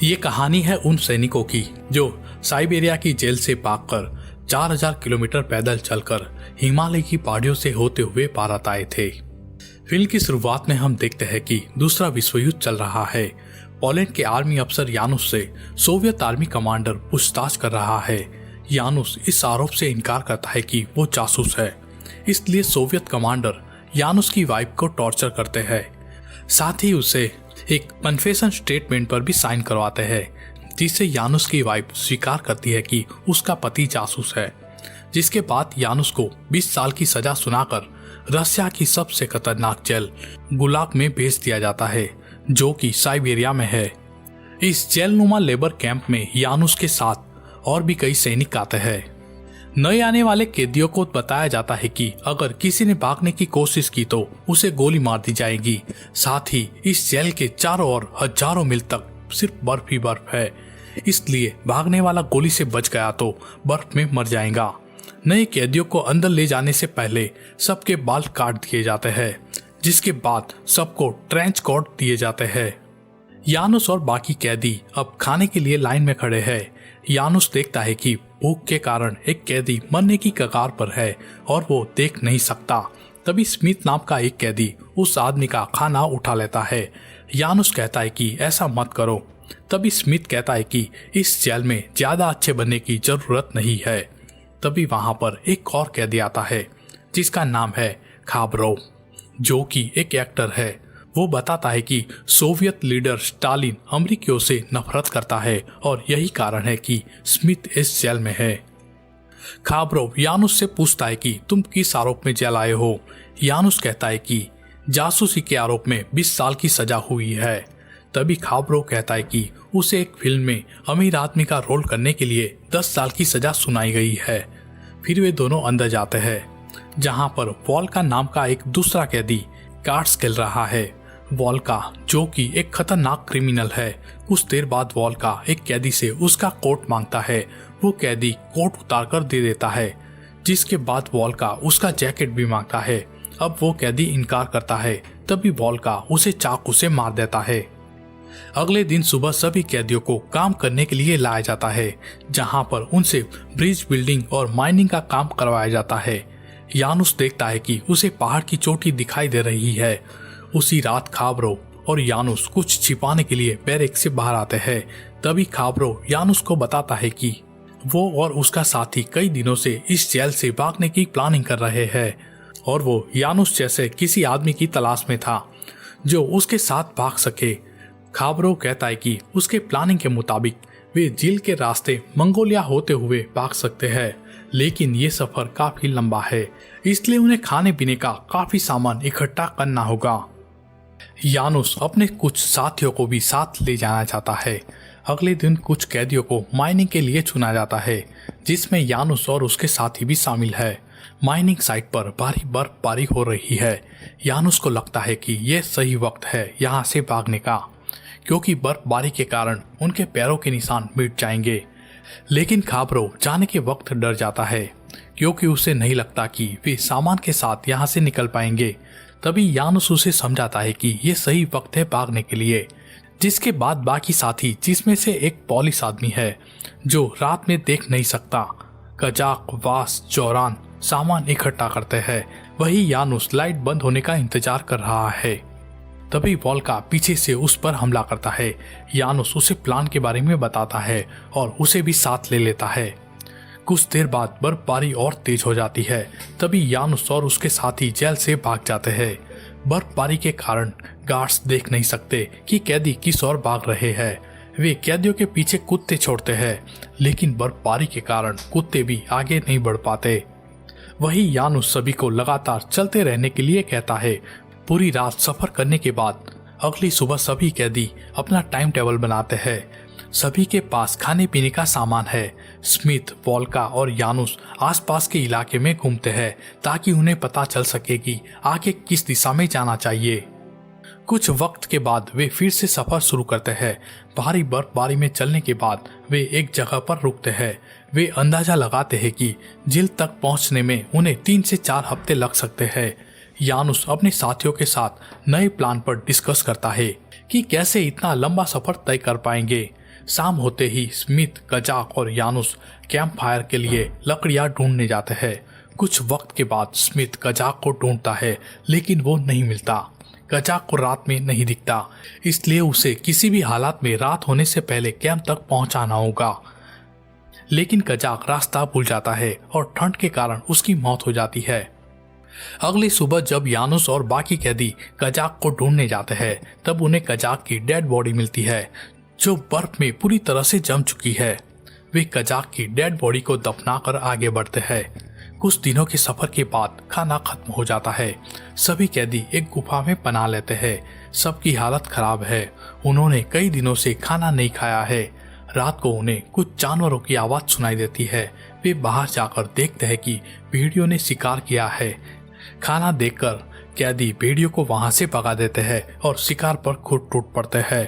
ये कहानी है उन सैनिकों की जो साइबेरिया की जेल से भागकर 4000 किलोमीटर पैदल चलकर हिमालय की पहाड़ियों से होते हुए भारत आए थे। फिल्म की शुरुआत में हम देखते हैं कि दूसरा विश्व युद्ध चल रहा है। पोलैंड के आर्मी अफसर यानुस से सोवियत आर्मी कमांडर पूछताछ कर रहा है। यानुस इस आरोप से इनकार करता है कि वो जासूस है, इसलिए सोवियत कमांडर यानुस की वाइफ को टॉर्चर करते हैं। साथ ही उसे एक कन्फेशन स्टेटमेंट पर भी साइन करवाते हैं, जिससे यानुस की वाइफ स्वीकार करती है कि उसका पति जासूस है। जिसके बाद यानुस को 20 साल की सजा सुनाकर रशिया की सबसे खतरनाक जेल गुलाग में भेज दिया जाता है, जो कि साइबेरिया में है। इस जेलनुमा लेबर कैंप में यानुस के साथ और भी कई सैनिक आते हैं। नए आने वाले कैदियों को बताया जाता है कि अगर किसी ने भागने की कोशिश की तो उसे गोली मार दी जाएगी। साथ ही इस जेल के चारों ओर हजारों मील तक सिर्फ बर्फ ही बर्फ है, इसलिए भागने वाला गोली से बच गया तो बर्फ में मर जाएगा। नए कैदियों को अंदर ले जाने से पहले सबके बाल काट दिए जाते हैं, जिसके बाद सबको ट्रेंच कोट दिए जाते हैं। यानुस और बाकी कैदी अब खाने के लिए लाइन में खड़े हैं। यानुस देखता है कि भूख के कारण एक कैदी मरने की कगार पर है और वो देख नहीं सकता। तभी स्मिथ नाम का एक कैदी उस आदमी का खाना उठा लेता है। यानुस कहता है कि ऐसा मत करो। तभी स्मिथ कहता है कि इस जेल में ज्यादा अच्छे बनने की जरूरत नहीं है। तभी वहां पर एक और कैदी आता है, जिसका नाम है खाबरोव, जो कि एक एक्टर है। वो बताता है कि सोवियत लीडर स्टालिन अमेरिकियों से नफरत करता है और यही कारण है कि स्मिथ इस जेल में है। खाबरोव यानुस से पूछता है कि तुम किस आरोप में जेल आए हो। यानुस कहता है कि जासूसी के आरोप में 20 साल की सजा हुई है। तभी खाबरोव कहता है कि उसे एक फिल्म में अमीर आदमी का रोल करने के लिए 10 साल की सजा सुनाई गई है। फिर वे दोनों अंदर जाते हैं, जहां पर वॉल्का नाम का एक दूसरा कैदी कार्ड्स खेल रहा है। वॉल्का, जो कि एक खतरनाक क्रिमिनल है, कुछ देर बाद वॉल्का एक कैदी से उसका कोट मांगता है। वो कैदी कोट उतार कर दे देता है, जिसके बाद वॉल्का उसका जैकेट भी मांगता है। अब वो कैदी इनकार करता है। तभी वॉल्का उसे चाकू से मार देता है। अगले दिन सुबह सभी कैदियों को काम करने के लिए लाया जाता है, जहां पर उनसे ब्रिज बिल्डिंग और माइनिंग का काम करवाया जाता है। यानुस देखता है कि उसे पहाड़ की चोटी दिखाई दे रही है। उसी रात खाबरोव और यानुस कुछ छिपाने के लिए बैरक से बाहर आते हैं। तभी खाबरोव यानुस को बताता है कि वो और उसका साथी कई दिनों से इस जेल से भागने की प्लानिंग कर रहे हैं और वो यानुस जैसे किसी आदमी की तलाश में था जो उसके साथ भाग सके। खाबरोव कहता है कि उसके प्लानिंग के मुताबिक वे झील के रास्ते मंगोलिया होते हुए भाग सकते हैं, लेकिन ये सफर काफी लंबा है, इसलिए उन्हें खाने पीने का काफी सामान इकट्ठा करना होगा। यानुस अपने कुछ साथियों को भी साथ ले जाना चाहता है। अगले दिन कुछ कैदियों को माइनिंग के लिए चुना जाता है, जिसमें यानुस और उसके साथी भी शामिल है। माइनिंग साइट पर भारी बर्फबारी हो रही है। यानुस को लगता है कि यह सही वक्त है यहाँ से भागने का, क्योंकि बर्फबारी के कारण उनके पैरों के निशान मिट जाएंगे। लेकिन खाबरोव जाने के वक्त डर जाता है, क्योंकि उसे नहीं लगता कि वे सामान के साथ यहाँ से निकल पाएंगे। तभी यानुस उसे समझाता है कि ये सही वक्त है भागने के लिए। जिसके बाद बाकी साथी, जिसमें से एक पुलिस आदमी है जो रात में देख नहीं सकता, कजाक, वास, जौरान सामान इकट्ठा करते हैं। वही यानुस लाइट बंद होने का इंतजार कर रहा है। तभी वॉल्का पीछे से उस पर हमला करता है। यानुस उसे प्लान के बारे में बताता है और उसे भी साथ ले लेता है। कुछ देर बाद बर्फबारी और तेज हो जाती है। तभी यानुस और उसके साथी जेल से भाग जाते हैं। बर्फबारी के कारण गार्ड्स देख नहीं सकते कि कैदी किस ओर भाग रहे हैं। वे कैदियों के पीछे कुत्ते छोड़ते हैं, लेकिन बर्फबारी के कारण कुत्ते भी आगे नहीं बढ़ पाते। वही यानुस सभी को लगातार चलते रहने के लिए कहता है। पूरी रात सफर करने के बाद अगली सुबह सभी कैदी अपना टाइम टेबल बनाते हैं। सभी के पास खाने पीने का सामान है। स्मिथ, वॉल्का और यानुस आसपास के इलाके में घूमते हैं ताकि उन्हें पता चल सके कि आगे किस दिशा में जाना चाहिए। कुछ वक्त के बाद वे फिर से सफर शुरू करते हैं। भारी बर्फबारी में चलने के बाद वे एक जगह पर रुकते हैं। वे अंदाजा लगाते हैं कि झील तक पहुंचने में उन्हें 3 से 4 हफ्ते लग सकते हैं। यानुस अपने साथियों के साथ नए प्लान पर डिस्कस करता है कि कैसे इतना लंबा सफर तय कर पाएंगे। शाम होते ही स्मिथ, कजाक और यानुस कैंप फायर के लिए लकड़ियां ढूंढने जाते हैं। कुछ वक्त के बाद स्मिथ कजाक को ढूंढता है, लेकिन वो नहीं मिलता। कजाक को रात में नहीं दिखता, इसलिए उसे किसी भी हालात में रात होने से पहले कैंप तक पहुंचाना होगा। लेकिन कजाक रास्ता भूल जाता है और ठंड के कारण उसकी मौत हो जाती है। अगली सुबह जब यानुस और बाकी कैदी कजाक को ढूंढने जाते हैं, तब उन्हें कजाक की डेड बॉडी मिलती है, जो बर्फ में पूरी तरह से जम चुकी है। वे कजाक की डेड बॉडी को दफनाकर आगे बढ़ते हैं। कुछ दिनों के सफर के बाद खाना खत्म हो जाता है। सभी कैदी एक गुफा में पनाह लेते हैं। सबकी हालत खराब है, उन्होंने कई दिनों से खाना नहीं खाया है। रात को उन्हें कुछ जानवरों की आवाज सुनाई देती है। वे बाहर जाकर देखते हैं कि भेड़ियों ने शिकार किया है। खाना देखकर कैदी भेड़ियों को वहां से भगा देते हैं और शिकार पर खुद टूट पड़ते हैं।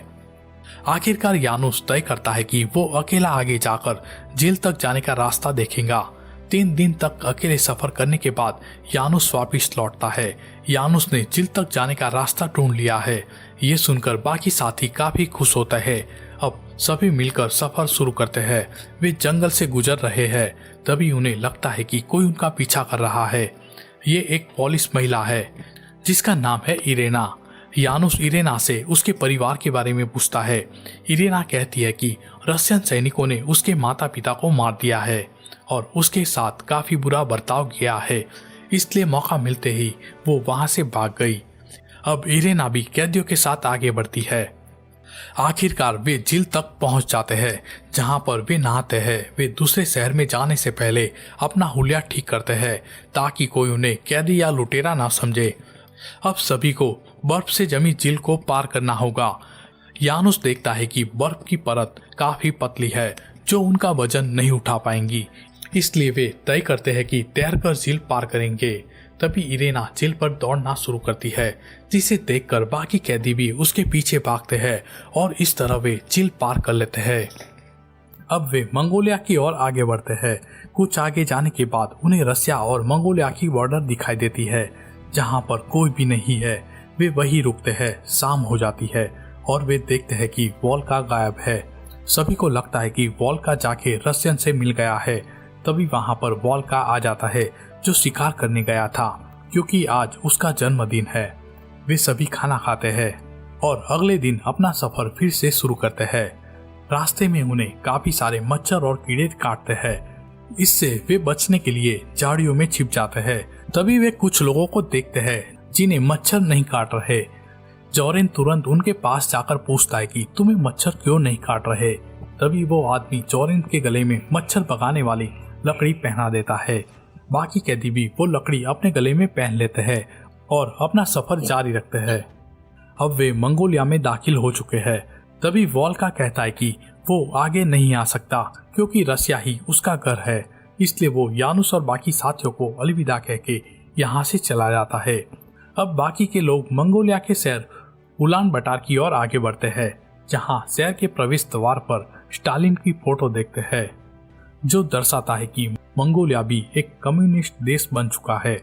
आखिरकार यानुस तय करता है कि वो अकेला आगे जाकर जेल तक जाने का रास्ता देखेगा। 3 दिन तक अकेले सफर करने के बाद यानुस वापिस लौटता है। यानुस ने जेल तक जाने का रास्ता ढूंढ लिया है। ये सुनकर बाकी साथी काफी खुश होते हैं। अब सभी मिलकर सफर शुरू करते हैं। वे जंगल से गुजर रहे हैं, तभी उन्हें लगता है कि कोई उनका पीछा कर रहा है। ये एक पोलिश महिला है जिसका नाम है इरेना। यानुस इरेना से उसके परिवार के बारे में पूछता है। इरेना कहती है कि रशियन सैनिकों ने उसके माता पिता को मार दिया है और उसके साथ काफी बुरा बर्ताव किया है, इसलिए मौका मिलते ही वो वहां से भाग गई। अब इरेना भी कैदियों के साथ आगे बढ़ती है। आखिरकार वे जेल तक पहुंच जाते हैं, जहां पर वे नहाते हैं। वे दूसरे शहर में जाने से पहले अपना हुलिया ठीक करते हैं, ताकि कोई उन्हें कैदी या लुटेरा ना समझे। अब सभी को बर्फ से जमी झील को पार करना होगा। यानुस देखता है कि बर्फ की परत काफी पतली है, जो उनका वजन नहीं उठा पाएंगी, इसलिए वे तय करते हैं कि तैरकर झील पार करेंगे। तभी इरेना झील पर दौड़ना शुरू करती है, जिसे देखकर बाकी कैदी भी उसके पीछे भागते हैं और इस तरह वे झील पार कर लेते हैं। अब वे मंगोलिया की ओर आगे बढ़ते हैं। कुछ आगे जाने के बाद उन्हें रसिया और मंगोलिया की बॉर्डर दिखाई देती है, जहां पर कोई भी नहीं है। वे वहीं रुकते हैं। शाम हो जाती है और वे देखते हैं कि वोल्का गायब है। सभी को लगता है कि वोल्का जाके रशियन से मिल गया है। तभी वहां पर वोल्का आ जाता है, जो शिकार करने गया था, क्योंकि आज उसका जन्मदिन है। वे सभी खाना खाते हैं और अगले दिन अपना सफर फिर से शुरू करते हैं। रास्ते में उन्हें काफी सारे मच्छर और कीड़े काटते हैं, इससे वे बचने के लिए झाड़ियों में छिप जाते हैं। तभी वे कुछ लोगों को देखते हैं जिन्हें मच्छर नहीं काट रहे। जोरेन तुरंत उनके पास जाकर पूछता है कि तुम्हें मच्छर क्यों नहीं काट रहे। तभी वो आदमी जोरेन के गले में मच्छर भगाने वाली लकड़ी पहना देता है। बाकी कैदी भी वो लकड़ी अपने गले में पहन लेते हैं और अपना सफर जारी रखते हैं। अब वे मंगोलिया में दाखिल हो चुके हैं। तभी वोल्का कहता है कि वो आगे नहीं आ सकता, क्योंकि रसिया ही उसका घर है। इसलिए वो यानुस और बाकी साथियों को अलविदा कह के यहाँ से चला जाता है। अब बाकी के लोग मंगोलिया के शहर उलान बटार की ओर आगे बढ़ते हैं, जहाँ शहर के प्रवेश द्वार पर स्टालिन की फोटो देखते हैं, जो दर्शाता है कि मंगोलिया भी एक कम्युनिस्ट देश बन चुका है।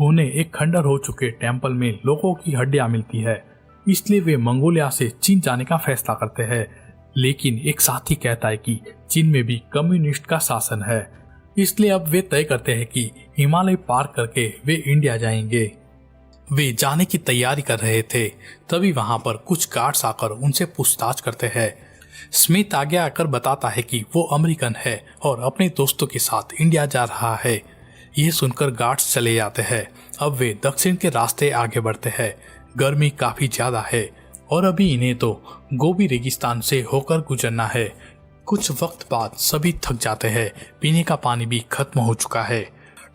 उन्हें एक खंडर हो चुके टेम्पल में लोगों की हड्डियां मिलती है, इसलिए वे मंगोलिया से चीन जाने का फैसला करते हैं। लेकिन एक साथी कहता है कि चीन में भी कम्युनिस्ट का शासन है, इसलिए अब वे तय करते हैं कि हिमालय पार करके वे इंडिया जाएंगे। वे जाने की तैयारी कर रहे थे, तभी वहां पर कुछ गार्ड्स आकर उनसे पूछताछ करते हैं। स्मिथ आगे आकर बताता है कि वो अमेरिकन है और अपने दोस्तों के साथ इंडिया जा रहा है। ये सुनकर गार्ड्स चले जाते हैं। अब वे दक्षिण के रास्ते आगे बढ़ते हैं। गर्मी काफी ज्यादा है और अभी इन्हें तो गोबी रेगिस्तान से होकर गुजरना है। कुछ वक्त बाद सभी थक जाते हैं। पीने का पानी भी खत्म हो चुका है।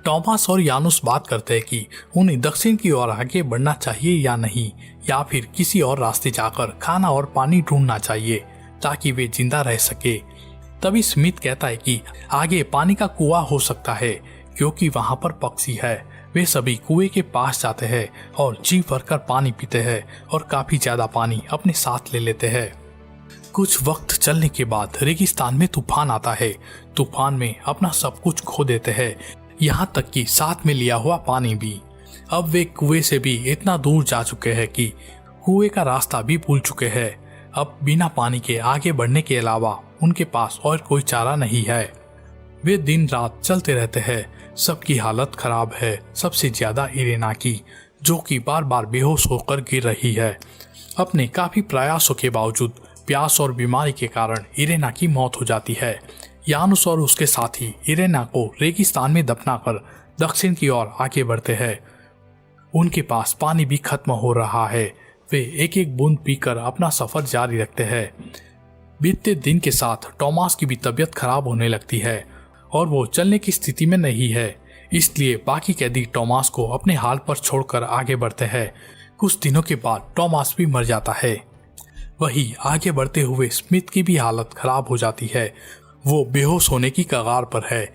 टॉमस और यानुस बात करते हैं कि उन्हें दक्षिण की ओर आगे बढ़ना चाहिए या नहीं, या फिर किसी और रास्ते जाकर खाना और पानी ढूंढना चाहिए ताकि वे जिंदा रह सके। तभी स्मिथ कहता है कि आगे पानी का कुआं हो सकता है, क्योंकि वहां पर पक्षी है। वे सभी कुएं के पास जाते हैं और जी भरकर पानी पीते हैं और काफी ज्यादा पानी अपने साथ ले लेते हैं। कुछ वक्त चलने के बाद रेगिस्तान में तूफान आता है। तूफान में अपना सब कुछ खो देते हैं, यहाँ तक कि साथ में लिया हुआ पानी भी। अब वे कुएं से भी इतना दूर जा चुके हैं कि कुएं का रास्ता भी भूल चुके हैं। अब बिना पानी के आगे बढ़ने के अलावा उनके पास और कोई चारा नहीं है। वे दिन रात चलते रहते हैं। सबकी हालत खराब है, सबसे ज्यादा इरेना की, जो कि बार बार बेहोश होकर गिर रही है। अपने काफी प्रयासों के बावजूद प्यास और बीमारी के कारण इरेना की मौत हो जाती है। यानुस और उसके साथी इरेना को रेगिस्तान में दफनाकर दक्षिण की ओर आगे बढ़ते हैं। उनके पास पानी भी खत्म हो रहा है। वे एक एक बूंद पीकर अपना सफर जारी रखते हैं। बीतते दिन के साथ टॉमास की भी तबीयत खराब होने लगती है और वो चलने की स्थिति में नहीं है। इसलिए बाकी कैदी टॉमास को अपने हाल पर छोड़कर आगे बढ़ते हैं। कुछ दिनों के बाद टॉमास भी मर जाता है। वही आगे बढ़ते हुए स्मिथ की भी हालत खराब हो जाती है। वो बेहोश होने की कगार पर है।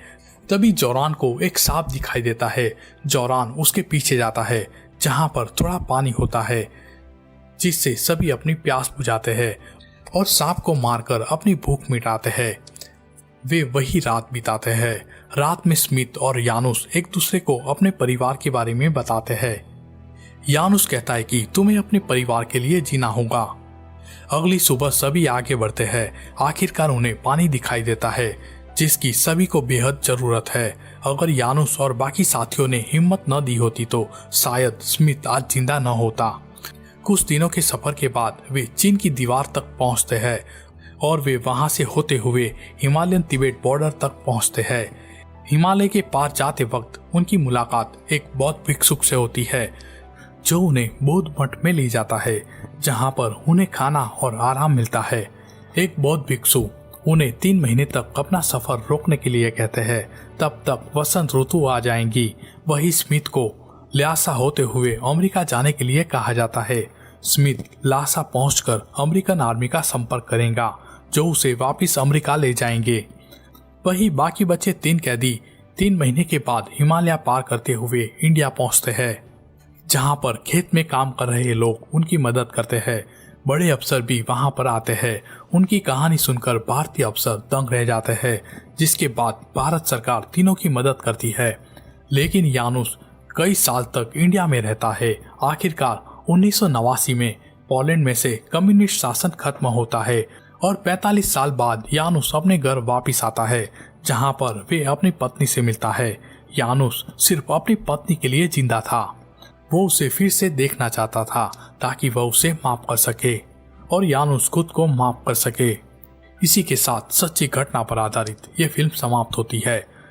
तभी जोरान को एक सांप दिखाई देता है। जोरान उसके पीछे जाता है जहां पर थोड़ा पानी होता है, जिससे सभी अपनी प्यास बुझाते हैं और सांप को मारकर अपनी भूख मिटाते हैं। वे वही रात बिताते हैं। रात में स्मिथ और यानुस एक दूसरे को अपने परिवार के बारे में बताते हैं। यानुस कहता है कि तुम्हें अपने परिवार के लिए जीना होगा। अगली सुबह सभी आगे बढ़ते हैं। आखिरकार उन्हें पानी दिखाई देता है, जिसकी सभी को बेहद जरूरत है। अगर यानुस और बाकी साथियों ने हिम्मत न दी होती तो शायद स्मिथ आज जिंदा न होता। कुछ दिनों के सफर के बाद वे चीन की दीवार तक पहुंचते हैं और वे वहां से होते हुए हिमालयन तिब्बत बॉर्डर तक पहुंचते हैं। हिमालय के पार जाते वक्त उनकी मुलाकात एक बौद्ध भिक्षुक से होती है, जो उन्हें बौद्ध मठ में ले जाता है, जहां पर उन्हें खाना और आराम मिलता है। एक बौद्ध भिक्षु उन्हें 3 महीने तक अपना सफर रोकने के लिए कहते हैं। तब तक वसंत ऋतु आ जाएंगी। वही स्मिथ को ल्यासा होते हुए अमेरिका जाने के लिए कहा जाता है। स्मिथ ल्यासा पहुंचकर अमेरिकन आर्मी का संपर्क करेगा, जो उसे वापस अमेरिका ले जाएंगे। वही बाकी बचे 3 कैदी 3 महीने के बाद हिमालय पार करते हुए इंडिया पहुंचते हैं, जहां पर खेत में काम कर रहे लोग उनकी मदद करते हैं। बड़े अफसर भी वहां पर आते हैं। उनकी कहानी सुनकर भारतीय अफसर दंग रह जाते हैं, जिसके बाद भारत सरकार तीनों की मदद करती है। लेकिन यानुस कई साल तक इंडिया में रहता है। आखिरकार 1989 में पोलैंड में से कम्युनिस्ट शासन खत्म होता है और 45 साल बाद यानुस अपने घर वापस आता है, जहां पर वे अपनी पत्नी से मिलता है। यानुस सिर्फ अपनी पत्नी के लिए जिंदा था। वो उसे फिर से देखना चाहता था ताकि वह उसे माफ कर सके और यानुस खुद को माफ कर सके। इसी के साथ सच्ची घटना पर आधारित ये फिल्म समाप्त होती है।